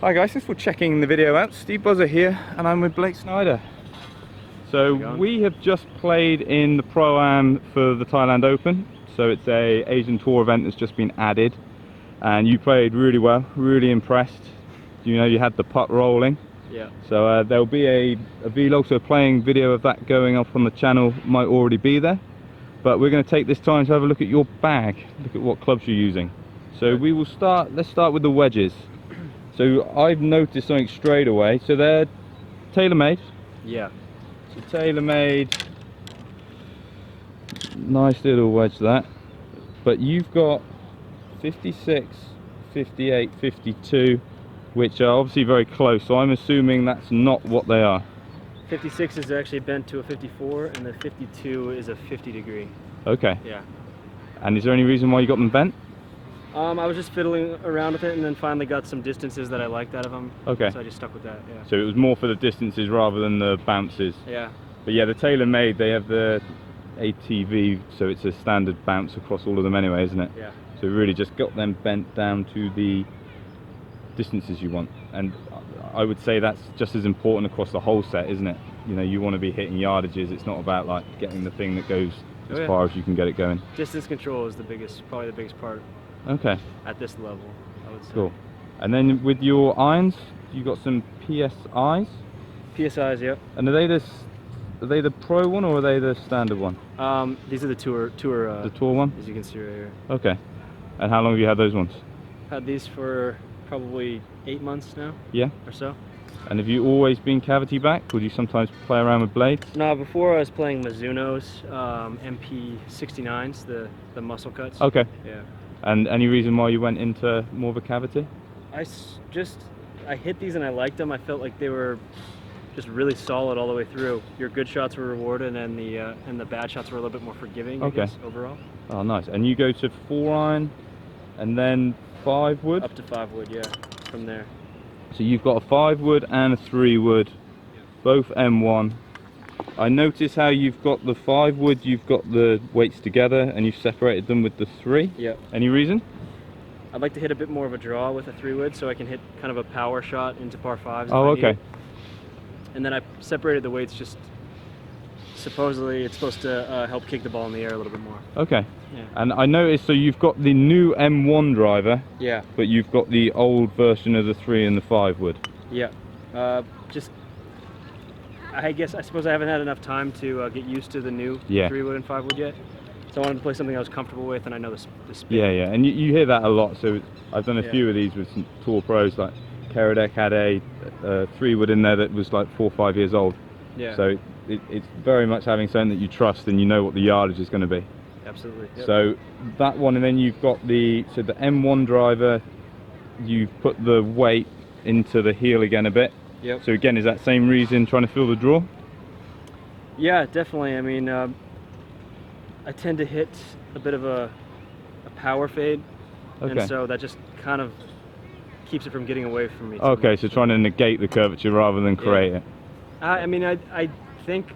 Hi guys, thanks for checking the video out. Steve Buzza here, and I'm with Blake Snyder. So we have just played in the Pro-Am for the Thailand Open. So it's a Asian Tour event that's just been added, and you played really well, really impressed. You know, you had the putt rolling. Yeah. So there'll be a vlog, so playing video of that going up on the channel might already be there. But we're going to take this time to have a look at your bag, look at what clubs you're using. So we will start, let's start with the wedges. So I've noticed something straight away. So they're tailor-made. Yeah. So tailor-made, nice little wedge that. But you've got 56, 58, 52, which are obviously very close. So I'm assuming that's not what they are. 56 is actually bent to a 54, and the 52 is a 50 degree. Okay. Yeah. And is there any reason why you got them bent? I was just fiddling around with it, and then finally got some distances that I liked out of them. Okay. So I just stuck with that. Yeah. So it was more for the distances rather than the bounces. Yeah. But yeah, the tailor-made, they have the ATV, so it's a standard bounce across all of them anyway, isn't it? Yeah. So really just got them bent down to the distances you want. And I would say that's just as important across the whole set, isn't it? You know, you want to be hitting yardages. It's not about like getting the thing that goes as far as you can get it going. Distance control is probably the biggest part. Okay. At this level, I would say. Cool. And then with your irons, you got some PSIs? PSIs, yep. And are they the pro one or are they the standard one? These are the tour. The tour one? As you can see right here. Okay. And how long have you had those ones? Had these for probably 8 months now. Yeah. Or so. And have you always been cavity back? Would you sometimes play around with blades? No, before I was playing Mizuno's MP69s, the muscle cuts. Okay. Yeah. And any reason why you went into more of a cavity? I hit these and I liked them. I felt like they were just really solid all the way through. Your good shots were rewarded, and the bad shots were a little bit more forgiving. Okay. I guess, overall. Oh, nice. And you go to 4-iron and then 5-wood? Up to 5-wood, yeah. From there. So you've got a 5-wood and a 3-wood, both M1. I notice how you've got the 5-wood, you've got the weights together, and you've separated them with the 3. Yeah. Any reason? I'd like to hit a bit more of a draw with a 3-wood, so I can hit kind of a power shot into par 5s. Oh, okay. And then I separated the weights, just supposedly it's supposed to help kick the ball in the air a little bit more. Okay. Yeah. And I noticed, so you've got the new M1 driver. Yeah. But you've got the old version of the 3 and the 5-wood. Yeah. I suppose I haven't had enough time to get used to the new 3-wood and 5-wood yet. So I wanted to play something I was comfortable with, and I know the spin. Yeah, yeah, and you hear that a lot. So I've done a few of these with some tour pros, like Keradec had a 3-wood in there that was like 4 or 5 years old. Yeah. So it's very much having something that you trust and you know what the yardage is going to be. Absolutely. Yep. So that one, and then you've got the M1 driver. You've put the weight into the heel again a bit. Yep. So again, is that same reason trying to feel the draw? Yeah, definitely. I mean, I tend to hit a bit of a power fade, and so that just kind of keeps it from getting away from me. Okay, so trying to negate the curvature rather than create it. I mean, I think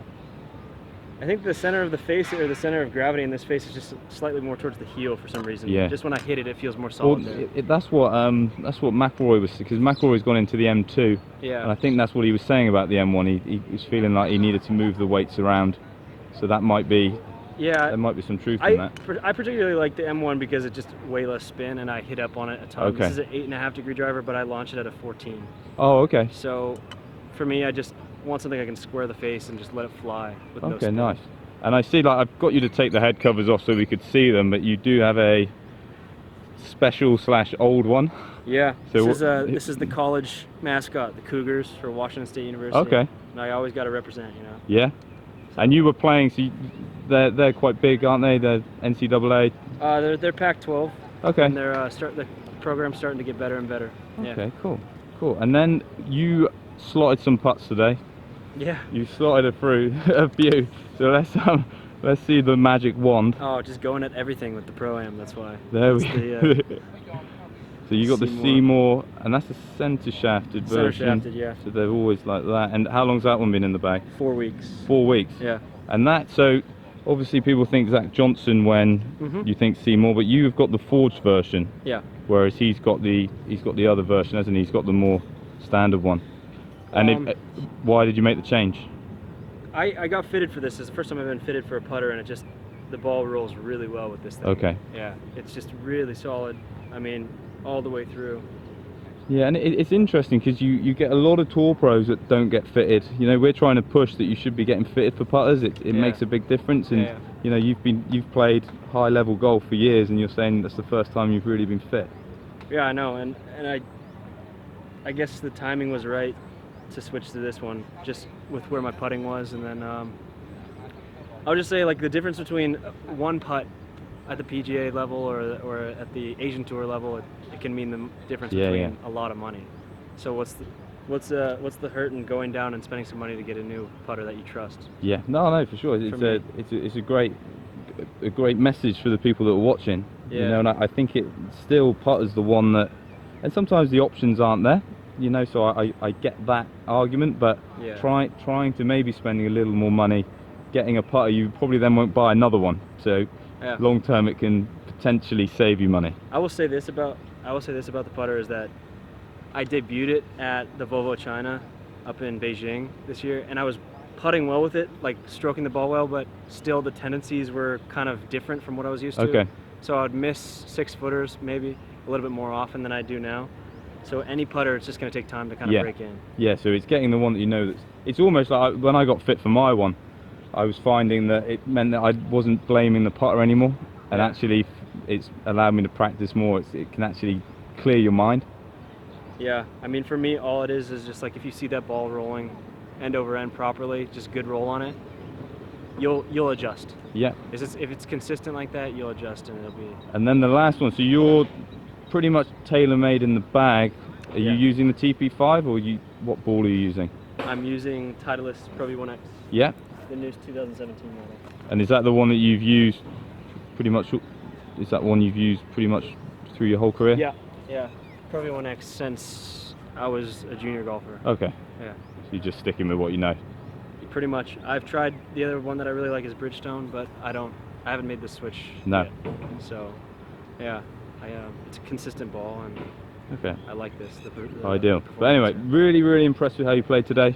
the center of the face, or the center of gravity in this face, is just slightly more towards the heel for some reason. Yeah. Just when I hit it, it feels more solid. Well, that's what McIlroy was, because McIlroy's gone into the M2. Yeah. And I think that's what he was saying about the M1. He was feeling like he needed to move the weights around, so that might be. Yeah. There might be some truth in that. I particularly like the M1 because it's just way less spin, and I hit up on it a ton. Okay. This is an 8.5 degree driver, but I launch it at a 14. Oh, okay. So, for me, I just want something I can square the face and just let it fly with no spin. Okay, nice. And I see, like, I've got you to take the head covers off so we could see them, but you do have a special / old one. Yeah. So this is the college mascot, the Cougars for Washington State University. Okay. And I always got to represent, you know. Yeah. And you were playing, so they're quite big, aren't they? They're NCAA. They're Pac-12. Okay. And they're the program's starting to get better and better. Okay, cool. And then you slotted some putts today. Yeah. You slotted a few. So let's see the magic wand. Oh, just going at everything with the Pro-Am. That's why. There we go. So you got the Seymour, and that's the center shafted version. Center shafted, yeah. So they're always like that. And how long's that one been in the bag? 4 weeks. 4 weeks. Yeah. And that, so obviously people think Zach Johnson when you think Seymour, but you've got the forged version. Yeah. whereas he's got the other version, hasn't he? He's got the more standard one. And why did you make the change? I got fitted for this. It's the first time I've been fitted for a putter, and the ball rolls really well with this thing. Okay. Yeah, it's just really solid. I mean, all the way through. Yeah, and it's interesting because you get a lot of tour pros that don't get fitted. You know, we're trying to push that you should be getting fitted for putters. It makes a big difference. And you know, you've played high level golf for years, and you're saying that's the first time you've really been fit. Yeah, I know, and I guess the timing was right to switch to this one, just with where my putting was, and then I'll just say, like, the difference between one putt at the PGA level or at the Asian Tour level, it can mean the difference between a lot of money. So what's the hurt in going down and spending some money to get a new putter that you trust? Yeah, no, for sure. It's a great message for the people that are watching. Yeah. You know, and I think it still putter's the one that, and sometimes the options aren't there. You know, so I get that argument, but trying to maybe spending a little more money, getting a putter, you probably then won't buy another one. So long term, it can potentially save you money. I will say this about the putter is that I debuted it at the Volvo China up in Beijing this year, and I was putting well with it, like stroking the ball well, but still the tendencies were kind of different from what I was used to. Okay. So I'd miss 6-footers maybe a little bit more often than I do now. So any putter, it's just going to take time to kind of break in. Yeah, so it's getting the one that you know it's almost like when I got fit for my one, I was finding that it meant that I wasn't blaming the putter anymore, and actually it's allowed me to practice more. It can actually clear your mind. Yeah, I mean, for me, all it is just like if you see that ball rolling end over end properly, just good roll on it, you'll adjust. Yeah. If it's consistent like that, you'll adjust, and it'll be. And then the last one, so you're pretty much tailor-made in the bag. Are you using the TP5 or what ball are you using? I'm using Titleist Pro V1X. Yeah. The newest 2017 model. And is that the one that you've used pretty much? Is that one you've used pretty much through your whole career? Yeah. Pro V1X since I was a junior golfer. Okay. Yeah. So you're just sticking with what you know. Pretty much. I've tried the other one that I really like is Bridgestone, but I haven't made the switch yet. So, yeah. It's a consistent ball, and I like this. Ideal. But anyway, really impressed with how you played today.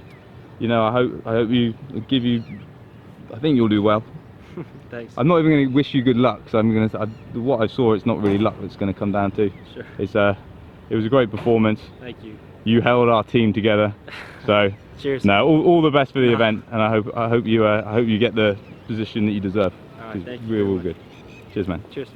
You know, I hope you give you. I think you'll do well. Thanks. I'm not even going to wish you good luck. So I'm going to. What I saw, it's not really luck that's going to come down to. Sure. It was a great performance. Thank you. You held our team together. So. Cheers. No, all the best for the event, and I hope you get the position that you deserve. All right, thank you. Real good. Cheers, man. Cheers.